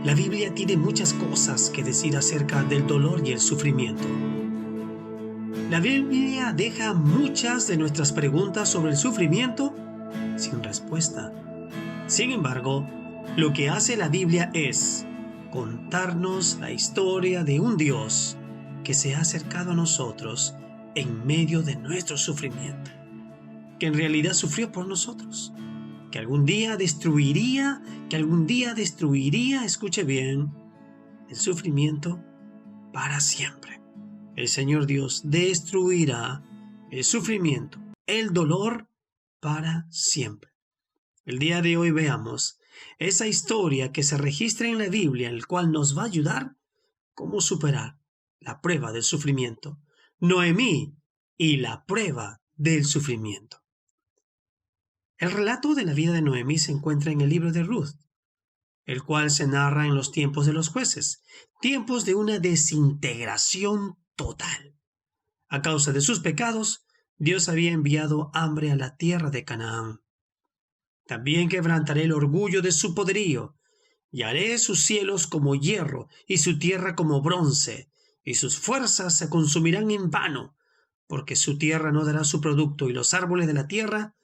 La Biblia tiene muchas cosas que decir acerca del dolor y el sufrimiento. La Biblia deja muchas de nuestras preguntas sobre el sufrimiento sin respuesta. Sin embargo, lo que hace la Biblia es contarnos la historia de un Dios que se ha acercado a nosotros en medio de nuestro sufrimiento, que en realidad sufrió por nosotros, que algún día destruiría, escuche bien, el sufrimiento para siempre. El Señor Dios destruirá el sufrimiento, el dolor para siempre. El día de hoy veamos esa historia que se registra en la Biblia, el cual nos va a ayudar cómo superar la prueba del sufrimiento. Noemí y la prueba del sufrimiento. El relato de la vida de Noemí se encuentra en el libro de Ruth, el cual se narra en los tiempos de los jueces, tiempos de una desintegración total. A causa de sus pecados, Dios había enviado hambre a la tierra de Canaán. También quebrantaré el orgullo de su poderío, y haré sus cielos como hierro y su tierra como bronce, y sus fuerzas se consumirán en vano, porque su tierra no dará su producto y los árboles de la tierra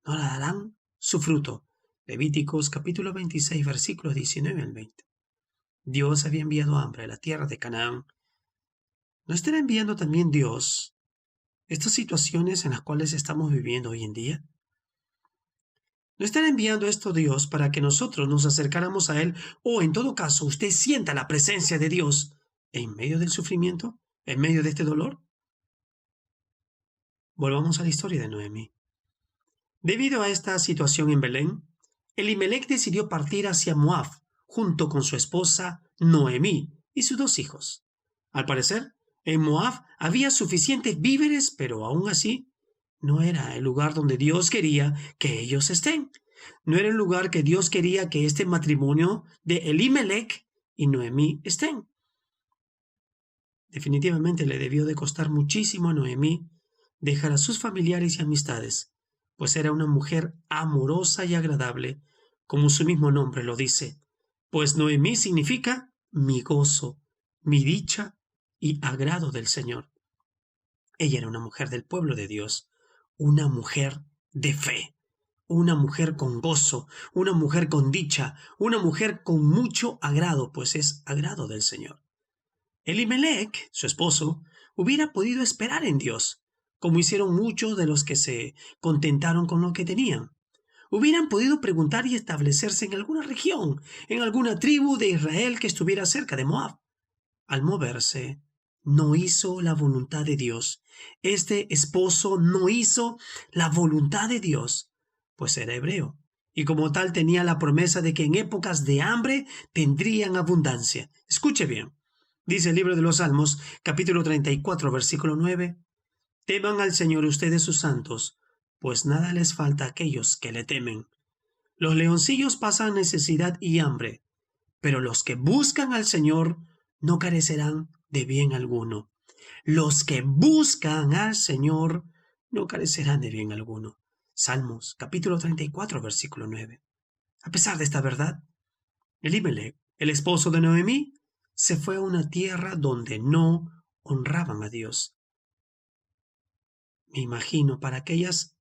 no darán su fruto. Levíticos capítulo 26 versículos 19 al 20. Dios había enviado hambre a la tierra de Canaán. ¿No estará enviando también Dios estas situaciones en las cuales estamos viviendo hoy en día? ¿No estará enviando esto Dios para que nosotros nos acercáramos a Él, o en todo caso usted sienta la presencia de Dios en medio del sufrimiento, en medio de este dolor? Volvamos a la historia de Noemí. Debido a esta situación en Belén, Elimelec decidió partir hacia Moab junto con su esposa Noemí y sus 2 hijos. Al parecer, en Moab había suficientes víveres, pero aún así no era el lugar donde Dios quería que ellos estén. No era el lugar que Dios quería que este matrimonio de Elimelec y Noemí estén. Definitivamente le debió de costar muchísimo a Noemí dejar a sus familiares y amistades, pues era una mujer amorosa y agradable, como su mismo nombre lo dice, pues Noemí significa mi gozo, mi dicha y agrado del Señor. Ella era una mujer del pueblo de Dios, una mujer de fe, una mujer con gozo, una mujer con dicha, una mujer con mucho agrado, pues es agrado del Señor. Elimelec, su esposo, hubiera podido esperar en Dios, como hicieron muchos de los que se contentaron con lo que tenían. Hubieran podido preguntar y establecerse en alguna región, en alguna tribu de Israel que estuviera cerca de Moab. Al moverse, no hizo la voluntad de Dios. Este esposo no hizo la voluntad de Dios, pues era hebreo, y como tal tenía la promesa de que en épocas de hambre tendrían abundancia. Escuche bien. Dice el libro de los Salmos, capítulo 34, versículo 9. Teman al Señor ustedes sus santos, pues nada les falta a aquellos que le temen. Los leoncillos pasan necesidad y hambre, pero los que buscan al Señor no carecerán de bien alguno. Los que buscan al Señor no carecerán de bien alguno. Salmos, capítulo 34, versículo 9. A pesar de esta verdad, Elimelec, el esposo de Noemí, se fue a una tierra donde no honraban a Dios. Me imagino para aquellas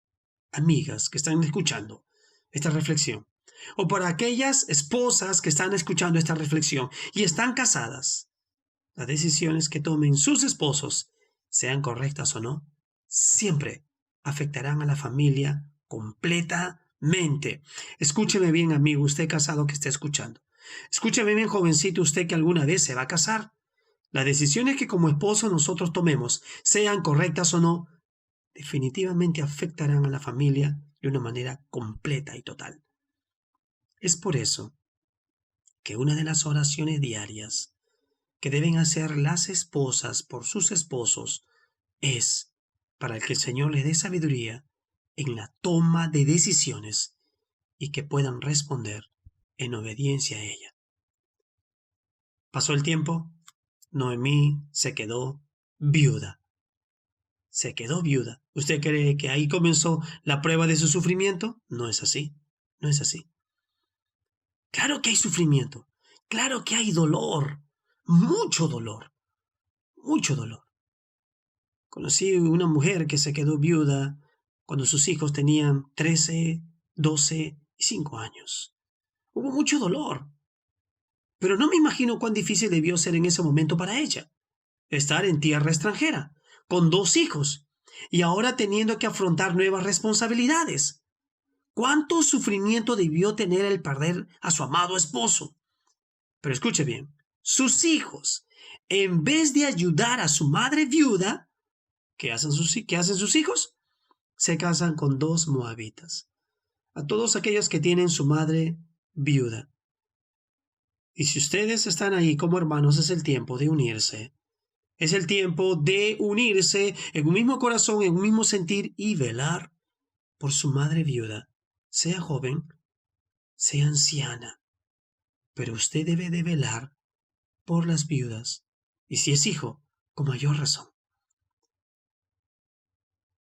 amigas que están escuchando esta reflexión, o para aquellas esposas que están escuchando esta reflexión y están casadas, las decisiones que tomen sus esposos, sean correctas o no, siempre afectarán a la familia completamente. Escúcheme bien, amigo, usted casado que está escuchando. Escúcheme bien, jovencito, usted que alguna vez se va a casar. Las decisiones que como esposo nosotros tomemos, sean correctas o no, definitivamente afectarán a la familia de una manera completa y total. Es por eso que una de las oraciones diarias que deben hacer las esposas por sus esposos es para que el Señor les dé sabiduría en la toma de decisiones y que puedan responder en obediencia a ella. Pasó el tiempo, Noemí se quedó viuda. ¿Usted cree que ahí comenzó la prueba de su sufrimiento? No es así, no es así. Claro que hay sufrimiento, Claro que hay dolor, mucho dolor, mucho dolor. Conocí una mujer que se quedó viuda cuando sus hijos tenían 13, 12 y 5 años. Hubo mucho dolor, pero no me imagino cuán difícil debió ser en ese momento para ella. Estar en tierra extranjera, con 2 hijos, y ahora teniendo que afrontar nuevas responsabilidades. ¿Cuánto sufrimiento debió tener el perder a su amado esposo? Pero escuche bien, sus hijos, en vez de ayudar a su madre viuda, qué hacen sus hijos? Se casan con 2 moabitas. A todos aquellos que tienen su madre viuda. Y si ustedes están ahí como hermanos, es el tiempo de unirse. Es el tiempo de unirse en un mismo corazón, en un mismo sentir y velar por su madre viuda, sea joven, sea anciana. Pero usted debe de velar por las viudas, y si es hijo, con mayor razón.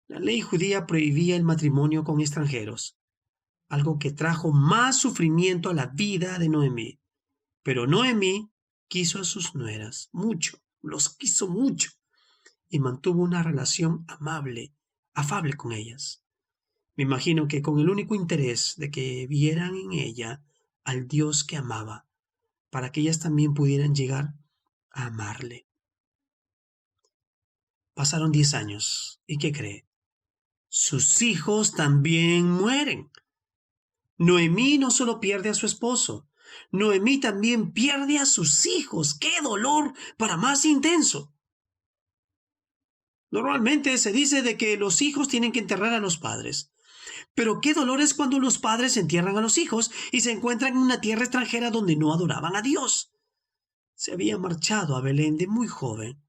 La ley judía prohibía el matrimonio con extranjeros, algo que trajo más sufrimiento a la vida de Noemí. Pero Noemí quiso a sus nueras mucho, los quiso mucho, y mantuvo una relación afable con ellas. Me imagino que con el único interés de que vieran en ella al Dios que amaba, para que ellas también pudieran llegar a amarle. Pasaron 10 años, ¿y qué cree? Sus hijos también mueren. Noemí no solo pierde a su esposo, Noemí también pierde a sus hijos. ¡Qué dolor para más intenso! Normalmente se dice de que los hijos tienen que enterrar a los padres. Pero qué dolor es cuando los padres entierran a los hijos y se encuentran en una tierra extranjera donde no adoraban a Dios. Se había marchado a Belén de muy joven,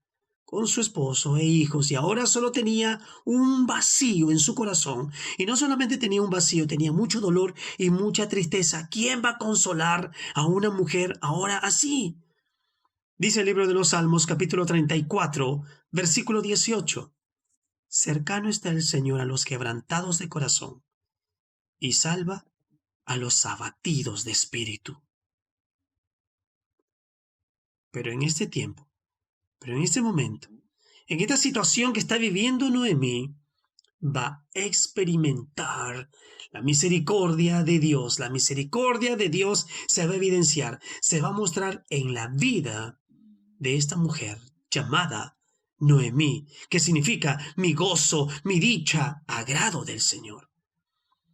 con su esposo e hijos, y ahora solo tenía un vacío en su corazón. Y no solamente tenía un vacío, tenía mucho dolor y mucha tristeza. ¿Quién va a consolar a una mujer ahora así? Dice el libro de los Salmos, capítulo 34, versículo 18. Cercano está el Señor a los quebrantados de corazón y salva a los abatidos de espíritu. Pero en este tiempo, pero en este momento, en esta situación que está viviendo Noemí, va a experimentar la misericordia de Dios. La misericordia de Dios se va a evidenciar, se va a mostrar en la vida de esta mujer llamada Noemí, que significa mi gozo, mi dicha, agrado del Señor.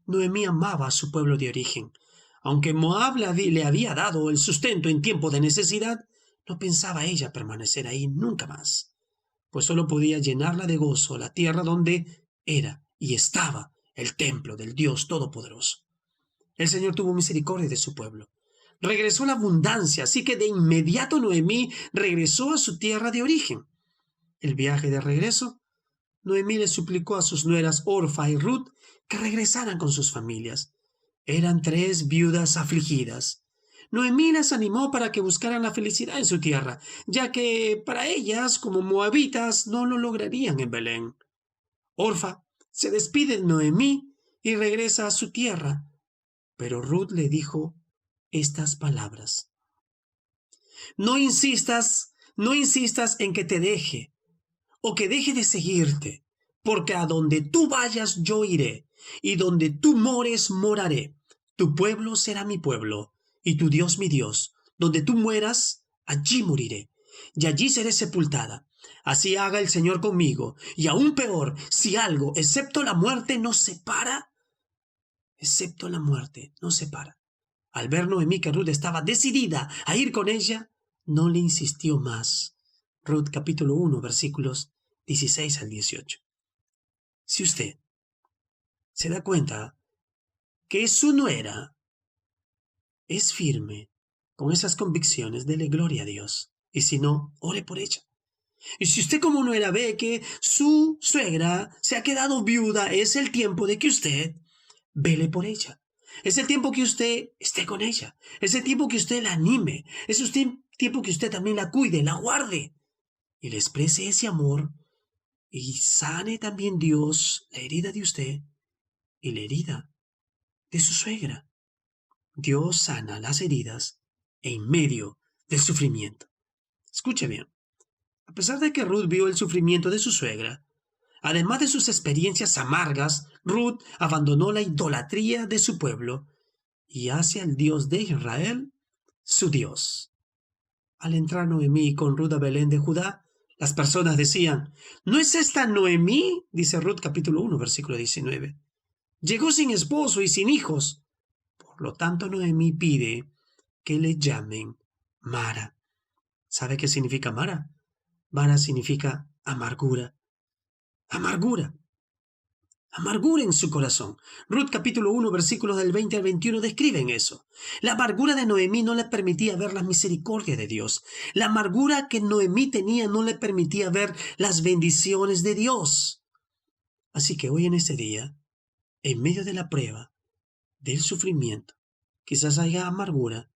Noemí amaba a su pueblo de origen. Aunque Moab le había dado el sustento en tiempo de necesidad, no pensaba ella permanecer ahí nunca más, pues solo podía llenarla de gozo la tierra donde era y estaba el templo del Dios Todopoderoso. El Señor tuvo misericordia de su pueblo. Regresó la abundancia, así que de inmediato Noemí regresó a su tierra de origen. El viaje de regreso, Noemí le suplicó a sus nueras Orfa y Ruth que regresaran con sus familias. Eran 3 viudas afligidas. Noemí las animó para que buscaran la felicidad en su tierra, ya que para ellas, como moabitas, no lo lograrían en Belén. Orfa se despide de Noemí y regresa a su tierra, pero Ruth le dijo estas palabras: no insistas en que te deje o que deje de seguirte, porque a donde tú vayas yo iré, y donde tú mores moraré. Tu pueblo será mi pueblo, y tu Dios mi Dios. Donde tú mueras, allí moriré, y allí seré sepultada. Así haga el Señor conmigo, y aún peor, si algo, excepto la muerte, nos separa. Excepto la muerte, nos separa. Al ver Noemí que Ruth estaba decidida a ir con ella, no le insistió más. Ruth capítulo 1, versículos 16 al 18. Si usted se da cuenta que su nuera es firme con esas convicciones, dele gloria a Dios. Y si no, ore por ella. Y si usted como nuera ve que su suegra se ha quedado viuda, es el tiempo de que usted vele por ella. Es el tiempo que usted esté con ella. Es el tiempo que usted la anime. Es el tiempo que usted también la cuide, la guarde. Y le exprese ese amor. Y sane también Dios la herida de usted y la herida de su suegra. Dios sana las heridas en medio del sufrimiento. Escuche bien. A pesar de que Ruth vio el sufrimiento de su suegra, además de sus experiencias amargas, Ruth abandonó la idolatría de su pueblo y hacia el Dios de Israel, su Dios. Al entrar Noemí con Ruth a Belén de Judá, las personas decían: ¿no es esta Noemí? Dice Ruth capítulo 1, versículo 19. Llegó sin esposo y sin hijos. Por lo tanto, Noemí pide que le llamen Mara. ¿Sabe qué significa Mara? Mara significa amargura. Amargura. Amargura en su corazón. Ruth capítulo 1 versículos del 20 al 21 describen eso. La amargura de Noemí no le permitía ver la misericordia de Dios. La amargura que Noemí tenía no le permitía ver las bendiciones de Dios. Así que hoy en este día, en medio de la prueba, del sufrimiento, quizás haya amargura,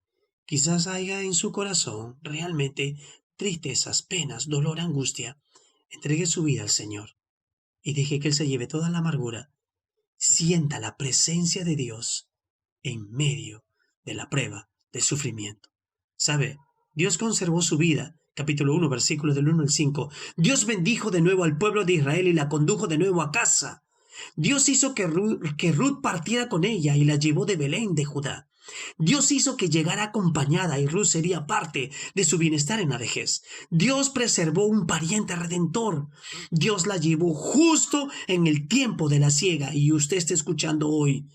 quizás haya en su corazón realmente tristezas, penas, dolor, angustia. Entregue su vida al Señor y deje que Él se lleve toda la amargura. Sienta la presencia de Dios en medio de la prueba, del sufrimiento. ¿Sabe? Dios conservó su vida. Capítulo 1, versículos del 1 al 5. Dios bendijo de nuevo al pueblo de Israel y la condujo de nuevo a casa. Dios hizo que Ruth partiera con ella y la llevó de Belén de Judá. Dios hizo que llegara acompañada y Ruth sería parte de su bienestar en la vejez. Dios preservó un pariente redentor. Dios la llevó justo en el tiempo de la siega y usted está escuchando hoy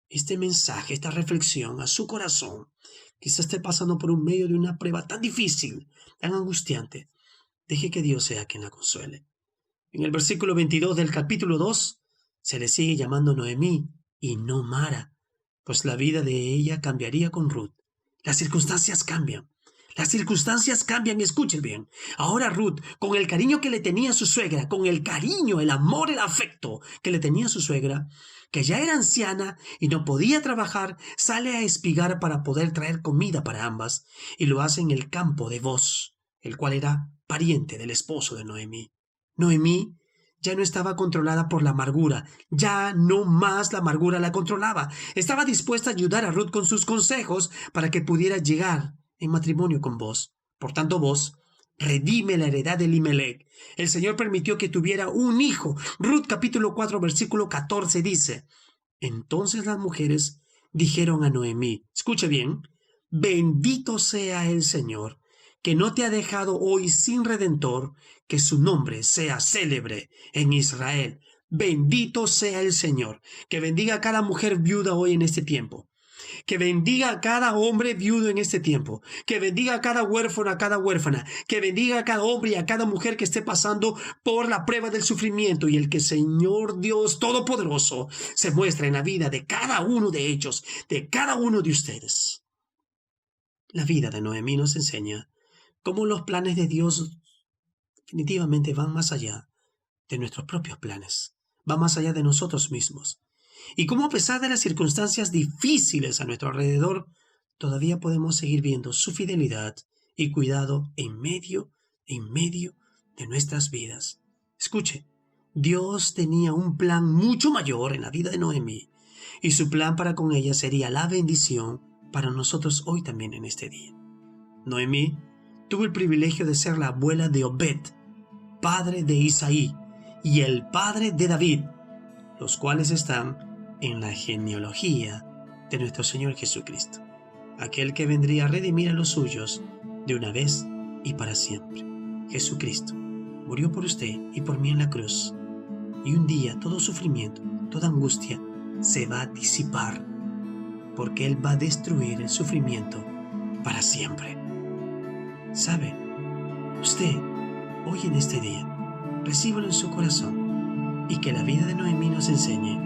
este mensaje, esta reflexión a su corazón. Quizás esté pasando por un medio de una prueba tan difícil, tan angustiante. Deje que Dios sea quien la consuele. En el versículo 22 del capítulo 2 se le sigue llamando Noemí y no Mara, pues la vida de ella cambiaría con Ruth. Las circunstancias cambian. Las circunstancias cambian, escuchen bien. Ahora Ruth, con el cariño que le tenía a su suegra, con el cariño, el amor, el afecto que le tenía a su suegra, que ya era anciana y no podía trabajar, sale a espigar para poder traer comida para ambas, y lo hace en el campo de Boz, el cual era pariente del esposo de Noemí. Noemí ya no estaba controlada por la amargura, ya no más la amargura la controlaba. Estaba dispuesta a ayudar a Ruth con sus consejos para que pudiera llegar en matrimonio con Boz. Por tanto, Boz redime la heredad de Elimelech. El Señor permitió que tuviera un hijo. Ruth capítulo 4 versículo 14 dice: entonces las mujeres dijeron a Noemí, escuche bien, bendito sea el Señor, que no te ha dejado hoy sin redentor, que su nombre sea célebre en Israel. Bendito sea el Señor. Que bendiga a cada mujer viuda hoy en este tiempo. Que bendiga a cada hombre viudo en este tiempo. Que bendiga a cada huérfano, a cada huérfana. Que bendiga a cada hombre y a cada mujer que esté pasando por la prueba del sufrimiento. Y el que Señor Dios Todopoderoso se muestra en la vida de cada uno de ellos, de cada uno de ustedes. La vida de Noemí nos enseña cómo los planes de Dios definitivamente van más allá de nuestros propios planes, van más allá de nosotros mismos. Y cómo a pesar de las circunstancias difíciles a nuestro alrededor, todavía podemos seguir viendo su fidelidad y cuidado en medio de nuestras vidas. Escuche, Dios tenía un plan mucho mayor en la vida de Noemí, y su plan para con ella sería la bendición para nosotros hoy también en este día. Noemí tuvo el privilegio de ser la abuela de Obed, padre de Isaí, y el padre de David, los cuales están en la genealogía de nuestro Señor Jesucristo, aquel que vendría a redimir a los suyos de una vez y para siempre. Jesucristo murió por usted y por mí en la cruz, y un día todo sufrimiento, toda angustia se va a disipar, porque Él va a destruir el sufrimiento para siempre. ¿Sabe? Usted, hoy en este día, recíbalo en su corazón y que la vida de Noemí nos enseñe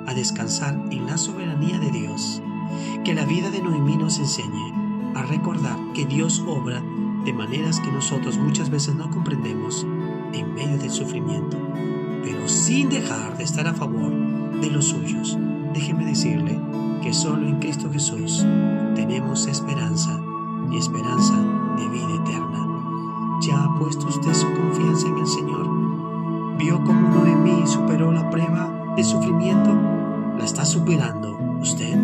a descansar en la soberanía de Dios. Que la vida de Noemí nos enseñe a recordar que Dios obra de maneras que nosotros muchas veces no comprendemos en medio del sufrimiento, pero sin dejar de estar a favor de los suyos. Déjeme decirle que solo en Cristo Jesús tenemos esperanza y esperanza de vida eterna. ¿Ya ha puesto usted su confianza en el Señor? ¿Vio cómo Noemí superó la prueba de sufrimiento? ¿La está superando usted?